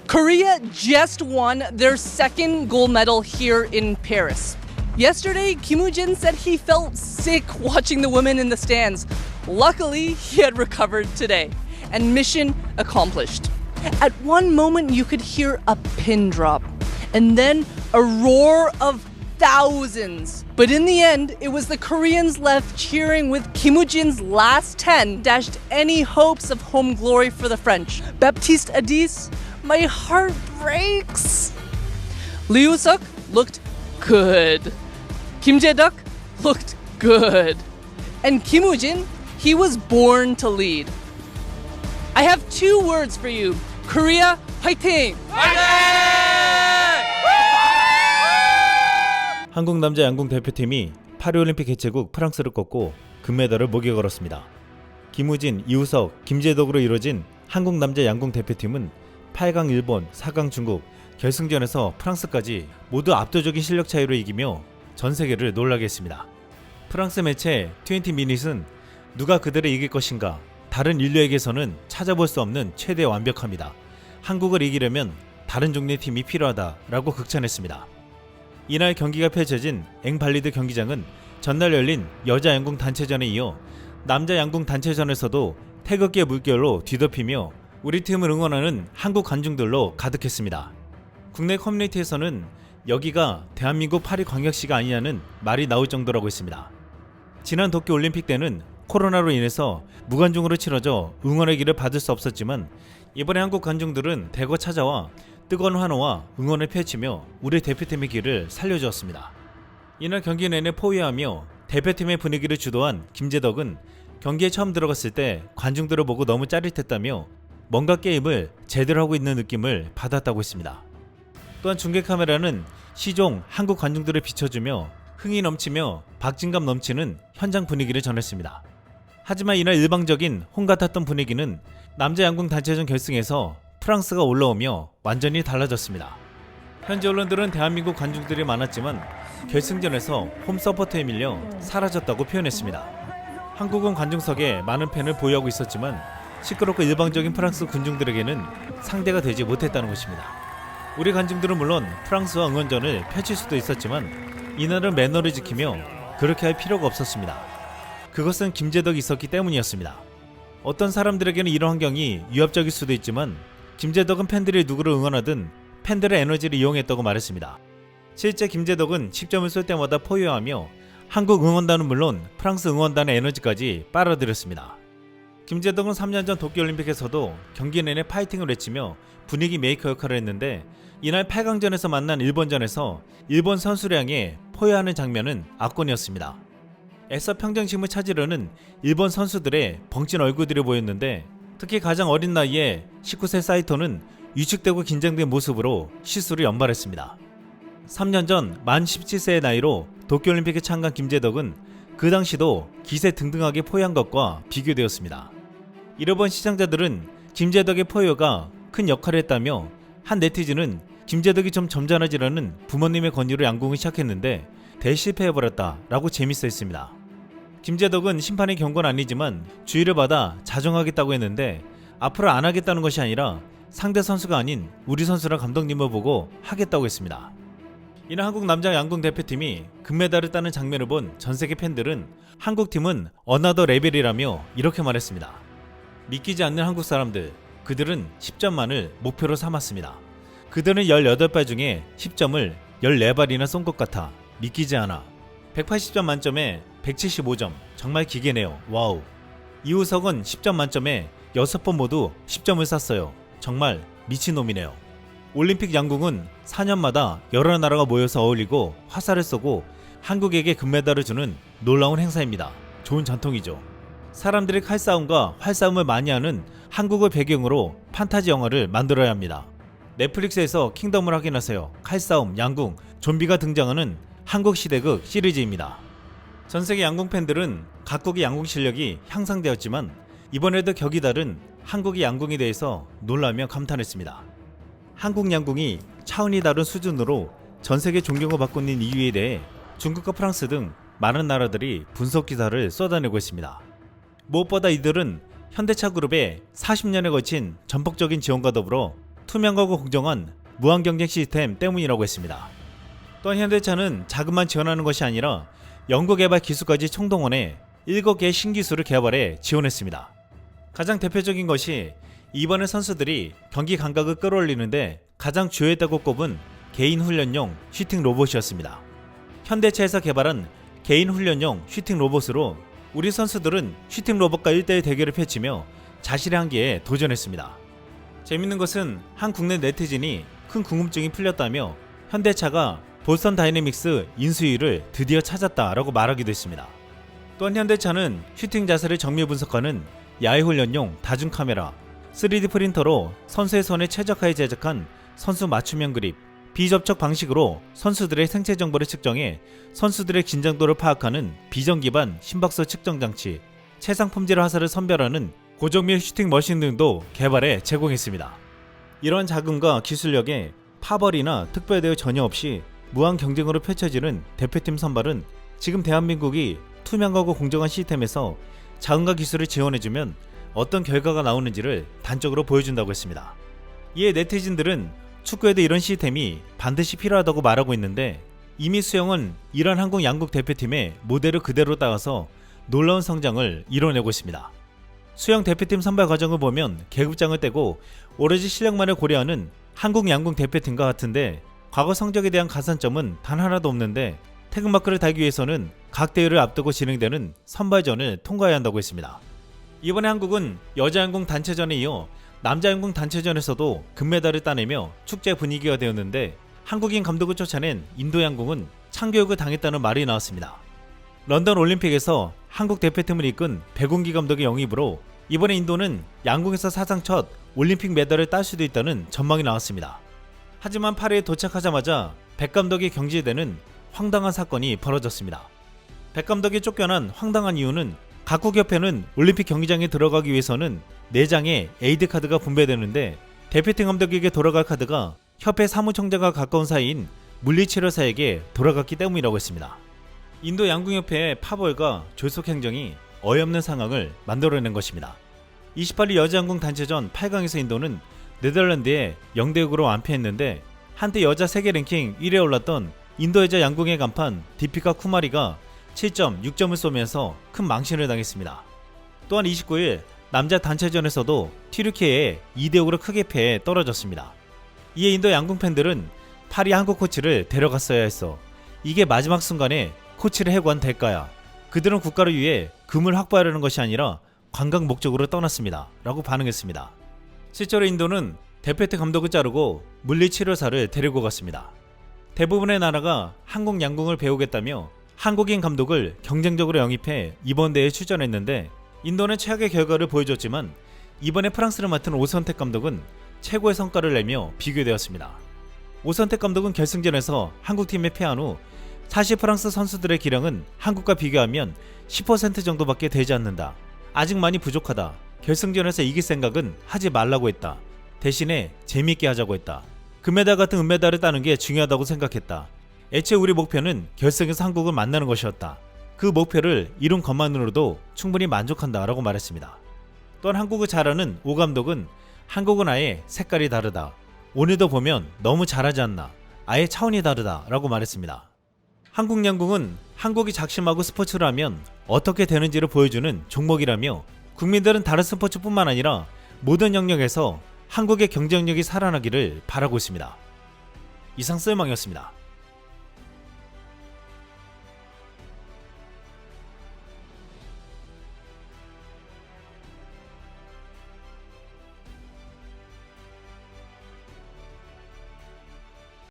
Korea just won their second gold medal here in Paris. Yesterday, Kim Woo-jin said he felt sick watching the women in the stands. Luckily, he had recovered today, and mission accomplished. At one moment, you could hear a pin drop, and then a roar of thousands. But in the end, it was the Koreans left cheering with Kim Woo-jin's last 10 dashed any hopes of home glory for the French. Baptiste Adis, my heart breaks. Lee Woo-suk looked good. Kim Jae-duk looked good. And Kim Woo-jin, he was born to lead. I have two words for you. Korea, 화이팅! 한국 남자 양궁 대표팀이 파리올림픽 개최국 프랑스를 꺾고 금메달을 목에 걸었습니다. 김우진, 이우석, 김재덕으로 이뤄진 한국 남자 양궁 대표팀은 8강 일본, 4강 중국, 결승전에서 프랑스까지 모두 압도적인 실력 차이로 이기며 전 세계를 놀라게 했습니다. 프랑스 매체 20미닛은 누가 그들을 이길 것인가, 다른 인류에게서는 찾아볼 수 없는 최대 완벽합니다. 한국을 이기려면 다른 종류의 팀이 필요하다라고 극찬했습니다. 이날 경기가 펼쳐진 앵발리드 경기장은 전날 열린 여자 양궁 단체전에 이어 남자 양궁 단체전에서도 태극기의 물결로 뒤덮이며 우리 팀을 응원하는 한국 관중들로 가득했습니다. 국내 커뮤니티에서는 여기가 대한민국 파리광역시가 아니냐는 말이 나올 정도라고 했습니다. 지난 도쿄올림픽 때는 코로나로 인해서 무관중으로 치러져 응원의 기를 받을 수 없었지만 이번에 한국 관중들은 대거 찾아와 뜨거운 환호와 응원을 펼치며 우리 대표팀의 길을 살려주었습니다. 이날 경기 내내 포위하며 대표팀의 분위기를 주도한 김재덕은 경기에 처음 들어갔을 때 관중들을 보고 너무 짜릿했다며 뭔가 게임을 제대로 하고 있는 느낌을 받았다고 했습니다. 또한 중계 카메라는 시종 한국 관중들을 비춰주며 흥이 넘치며 박진감 넘치는 현장 분위기를 전했습니다. 하지만 이날 일방적인 홍 같았던 분위기는 남자 양궁 단체전 결승에서 프랑스가 올라오며 완전히 달라졌습니다. 현지 언론들은 대한민국 관중들이 많았지만 결승전에서 홈 서포트에 밀려 사라졌다고 표현했습니다. 한국은 관중석에 많은 팬을 보유하고 있었지만 시끄럽고 일방적인 프랑스 군중들에게는 상대가 되지 못했다는 것입니다. 우리 관중들은 물론 프랑스와 응원전을 펼칠 수도 있었지만 이날은 매너를 지키며 그렇게 할 필요가 없었습니다. 그것은 김재덕이 있었기 때문이었습니다. 어떤 사람들에게는 이런 환경이 위협적일 수도 있지만 김재덕은 팬들이 누구를 응원하든 팬들의 에너지를 이용했다고 말했습니다. 실제 김재덕은 10점을 쏠 때마다 포효하며 한국 응원단은 물론 프랑스 응원단의 에너지까지 빨아들였습니다. 김재덕은 3년 전 도쿄올림픽에서도 경기 내내 파이팅을 외치며 분위기 메이커 역할을 했는데 이날 8강전에서 만난 일본전에서 일본 선수를 향해 포효하는 장면은 압권이었습니다. 애써 평정심을 찾으려는 일본 선수들의 벙찐 얼굴들이 보였는데 특히 가장 어린 나이에 19세 사이토는 위축되고 긴장된 모습으로 실수를 연발했습니다. 3년 전 만 17세의 나이로 도쿄올림픽에 참가한 김재덕은 그 당시도 기세 등등하게 포효한 것과 비교되었습니다. 일본 시청자들은 김재덕의 포효가 큰 역할을 했다며 한 네티즌은 김재덕이 좀 점잖아지라는 부모님의 권유로 양궁을 시작했는데 대실패해버렸다 라고 재밌어 했습니다. 김재덕은 심판의 경고는 아니지만 주의를 받아 자정하겠다고 했는데 앞으로 안 하겠다는 것이 아니라 상대 선수가 아닌 우리 선수랑 감독님을 보고 하겠다고 했습니다. 이날 한국 남자 양궁 대표팀이 금메달을 따는 장면을 본 전세계 팬들은 한국팀은 어나더 레벨이라며 이렇게 말했습니다. 믿기지 않는 한국 사람들, 그들은 10점만을 목표로 삼았습니다. 그들은 18발 중에 10점을 14발이나 쏜 것 같아 믿기지 않아. 180점 만점에 175점, 정말 기계네요. 와우. 이우석은 10점 만점에 6번 모두 10점을 쐈어요. 정말 미친놈이네요. 올림픽 양궁은 4년마다 여러 나라가 모여서 어울리고 화살을 쏘고 한국에게 금메달을 주는 놀라운 행사입니다. 좋은 전통이죠. 사람들이 칼싸움과 활싸움을 많이 하는 한국을 배경으로 판타지 영화를 만들어야 합니다. 넷플릭스에서 킹덤을 확인하세요. 칼싸움, 양궁, 좀비가 등장하는 한국 시대극 시리즈입니다. 전세계 양궁 팬들은 각국의 양궁 실력이 향상되었지만 이번에도 격이 다른 한국의 양궁에 대해서 놀라며 감탄했습니다. 한국 양궁이 차원이 다른 수준으로 전세계 존경을 받고 있는 이유에 대해 중국과 프랑스 등 많은 나라들이 분석 기사를 쏟아내고 있습니다. 무엇보다 이들은 현대차 그룹의 40년에 걸친 전폭적인 지원과 더불어 투명하고 공정한 무한 경쟁 시스템 때문이라고 했습니다. 또한 현대차는 자금만 지원하는 것이 아니라 연구개발 기술까지 총동원해 7개의 신기술을 개발해 지원했습니다. 가장 대표적인 것이 이번에 선수들이 경기 감각을 끌어올리는데 가장 주요했다고 꼽은 개인 훈련용 슈팅 로봇이었습니다. 현대차에서 개발한 개인 훈련용 슈팅 로봇으로 우리 선수들은 슈팅 로봇과 1대1 대결을 펼치며 자신의 한계에 도전했습니다. 재밌는 것은 한 국내 네티즌이 큰 궁금증이 풀렸다며 현대차가 보스턴 다이내믹스 인수위를 드디어 찾았다라고 말하기도 했습니다. 또한 현대차는 슈팅 자세를 정밀 분석하는 야외 훈련용 다중 카메라, 3D 프린터로 선수의 손에 최적화해 제작한 선수 맞춤형 그립, 비접촉 방식으로 선수들의 생체 정보를 측정해 선수들의 긴장도를 파악하는 비전 기반 심박수 측정 장치, 최상 품질 화살을 선별하는 고정밀 슈팅 머신 등도 개발해 제공했습니다. 이러한 자금과 기술력에 파벌이나 특별 대우 전혀 없이 무한 경쟁으로 펼쳐지는 대표팀 선발은 지금 대한민국이 투명하고 공정한 시스템에서 자금과 기술을 지원해주면 어떤 결과가 나오는지를 단적으로 보여준다고 했습니다. 이에 네티즌들은 축구에도 이런 시스템이 반드시 필요하다고 말하고 있는데 이미 수영은 이런 한국 양국 대표팀의 모델을 그대로 따라서 놀라운 성장을 이뤄내고 있습니다. 수영 대표팀 선발 과정을 보면 계급장을 떼고 오로지 실력만을 고려하는 한국 양궁 대표팀과 같은데 과거 성적에 대한 가산점은 단 하나도 없는데 태극마크를 달기 위해서는 각 대회를 앞두고 진행되는 선발전을 통과해야 한다고 했습니다. 이번에 한국은 여자 양궁 단체전에 이어 남자 양궁 단체전에서도 금메달을 따내며 축제 분위기가 되었는데 한국인 감독을 쫓아낸 인도 양궁은 참교육을 당했다는 말이 나왔습니다. 런던 올림픽에서 한국 대표팀을 이끈 백운기 감독의 영입으로 이번에 인도는 양궁에서 사상 첫 올림픽 메달을 딸 수도 있다는 전망이 나왔습니다. 하지만 파리에 도착하자마자 백 감독이 경질되는 황당한 사건이 벌어졌습니다. 백 감독이 쫓겨난 황당한 이유는 각국 협회는 올림픽 경기장에 들어가기 위해서는 4장의 에이드 카드가 분배되는데 대표팀 감독에게 돌아갈 카드가 협회 사무총장과 가까운 사이인 물리치료사에게 돌아갔기 때문이라고 했습니다. 인도 양궁협회의 파벌과 졸속 행정이 어이없는 상황을 만들어낸 것입니다. 28일 여자양궁 단체전 8강에서 인도는 네덜란드에 0대6으로 완패했는데 한때 여자 세계 랭킹 1위에 올랐던 인도 여자 양궁의 간판 디피카 쿠마리가 7점, 6점을 쏘면서 큰 망신을 당했습니다. 또한 29일 남자 단체전에서도 튀르키예에 2대5로 크게 패해 떨어졌습니다. 이에 인도 양궁 팬들은 파리 한국 코치를 데려갔어야 했어. 이게 마지막 순간에 코치를 해고한 대가야. 그들은 국가를 위해 금을 확보하려는 것이 아니라 관광 목적으로 떠났습니다. 라고 반응했습니다. 실제로 인도는 대표팀 감독을 자르고 물리치료사를 데리고 갔습니다. 대부분의 나라가 한국 양궁을 배우겠다며 한국인 감독을 경쟁적으로 영입해 이번 대회에 출전했는데 인도는 최악의 결과를 보여줬지만 이번에 프랑스를 맡은 오선택 감독은 최고의 성과를 내며 비교되었습니다. 오선택 감독은 결승전에서 한국팀에 패한 후 사실 프랑스 선수들의 기량은 한국과 비교하면 10% 정도밖에 되지 않는다. 아직 많이 부족하다. 결승전에서 이길 생각은 하지 말라고 했다. 대신에 재미있게 하자고 했다. 금메달 같은 은메달을 따는 게 중요하다고 생각했다. 애초에 우리 목표는 결승에서 한국을 만나는 것이었다. 그 목표를 이룬 것만으로도 충분히 만족한다 라고 말했습니다. 또한 한국을 잘 아는 오 감독은 한국은 아예 색깔이 다르다. 오늘도 보면 너무 잘하지 않나. 아예 차원이 다르다 라고 말했습니다. 한국 양궁은 한국이 작심하고 스포츠를 하면 어떻게 되는지를 보여주는 종목이라며 국민들은 다른 스포츠뿐만 아니라 모든 영역에서 한국의 경쟁력이 살아나기를 바라고 있습니다. 이상 썰망이었습니다.